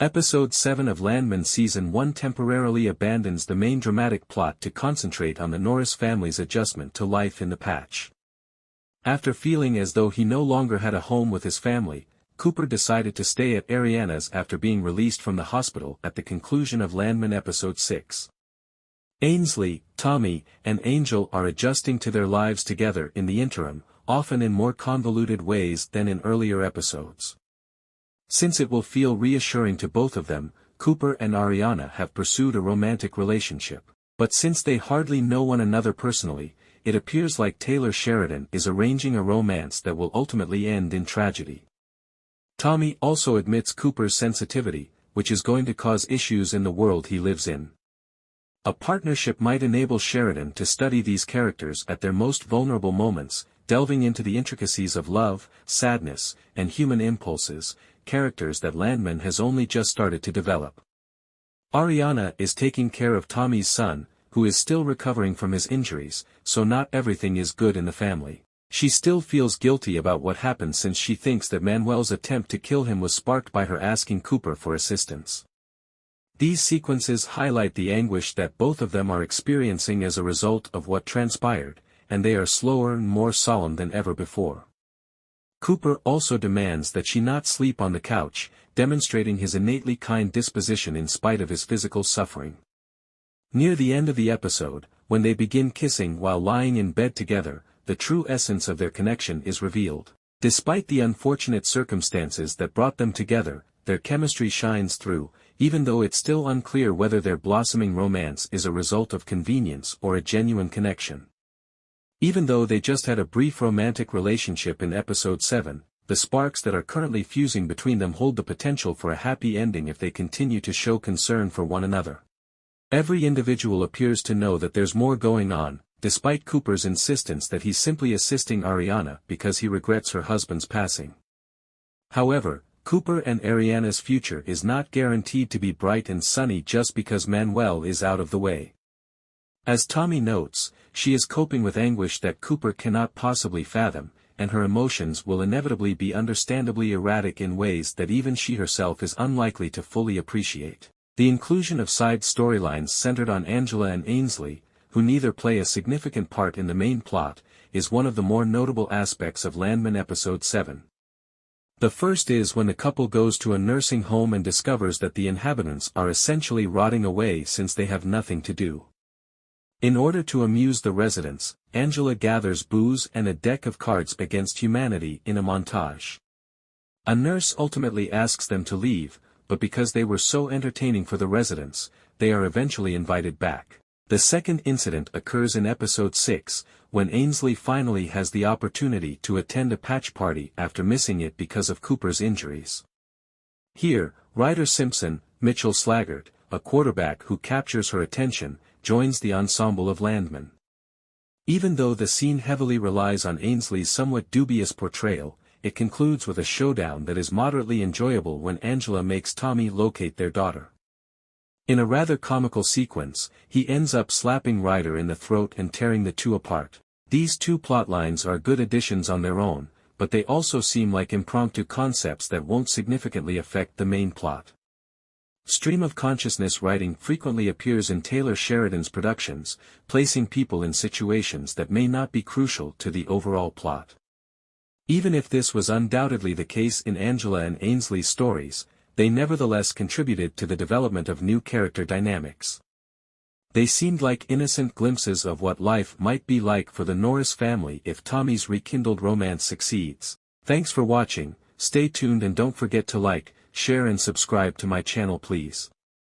Episode 7 of Landman Season 1 temporarily abandons the main dramatic plot to concentrate on the Norris family's adjustment to life in the patch. After feeling as though he no longer had a home with his family, Cooper decided to stay at Ariana's after being released from the hospital at the conclusion of Landman Episode 6. Ainsley, Tommy, and Angel are adjusting to their lives together in the interim, often in more convoluted ways than in earlier episodes. Since it will feel reassuring to both of them, Cooper and Ariana have pursued a romantic relationship. But since they hardly know one another personally, it appears like Taylor Sheridan is arranging a romance that will ultimately end in tragedy. Tommy also admits Cooper's sensitivity, which is going to cause issues in the world he lives in. A partnership might enable Sheridan to study these characters at their most vulnerable moments, delving into the intricacies of love, sadness, and human impulses, characters that Landman has only just started to develop. Ariana is taking care of Tommy's son, who is still recovering from his injuries, so not everything is good in the family. She still feels guilty about what happened since she thinks that Manuel's attempt to kill him was sparked by her asking Cooper for assistance. These sequences highlight the anguish that both of them are experiencing as a result of what transpired, and they are slower and more solemn than ever before. Cooper also demands that she not sleep on the couch, demonstrating his innately kind disposition in spite of his physical suffering. Near the end of the episode, when they begin kissing while lying in bed together, the true essence of their connection is revealed. Despite the unfortunate circumstances that brought them together, their chemistry shines through, even though it's still unclear whether their blossoming romance is a result of convenience or a genuine connection. Even though they just had a brief romantic relationship in Episode 7, the sparks that are currently fusing between them hold the potential for a happy ending if they continue to show concern for one another. Every individual appears to know that there's more going on, despite Cooper's insistence that he's simply assisting Ariana because he regrets her husband's passing. However, Cooper and Ariana's future is not guaranteed to be bright and sunny just because Manuel is out of the way. As Tommy notes, she is coping with anguish that Cooper cannot possibly fathom, and her emotions will inevitably be understandably erratic in ways that even she herself is unlikely to fully appreciate. The inclusion of side storylines centered on Angela and Ainsley, who neither play a significant part in the main plot, is one of the more notable aspects of Landman Episode 7. The first is when the couple goes to a nursing home and discovers that the inhabitants are essentially rotting away since they have nothing to do. In order to amuse the residents, Angela gathers booze and a deck of cards against humanity in a montage. A nurse ultimately asks them to leave, but because they were so entertaining for the residents, they are eventually invited back. The second incident occurs in Episode 6, when Ainsley finally has the opportunity to attend a patch party after missing it because of Cooper's injuries. Here, Ryder Simpson, Mitchell Slaggart, a quarterback who captures her attention, joins the ensemble of Landman. Even though the scene heavily relies on Ainsley's somewhat dubious portrayal, it concludes with a showdown that is moderately enjoyable when Angela makes Tommy locate their daughter. In a rather comical sequence, he ends up slapping Ryder in the throat and tearing the two apart. These two plotlines are good additions on their own, but they also seem like impromptu concepts that won't significantly affect the main plot. Stream of consciousness writing frequently appears in Taylor Sheridan's productions, placing people in situations that may not be crucial to the overall plot. Even if this was undoubtedly the case in Angela and Ainsley's stories, they nevertheless contributed to the development of new character dynamics. They seemed like innocent glimpses of what life might be like for the Norris family if Tommy's rekindled romance succeeds. Thanks for watching, stay tuned and don't forget to like, share and subscribe to my channel please.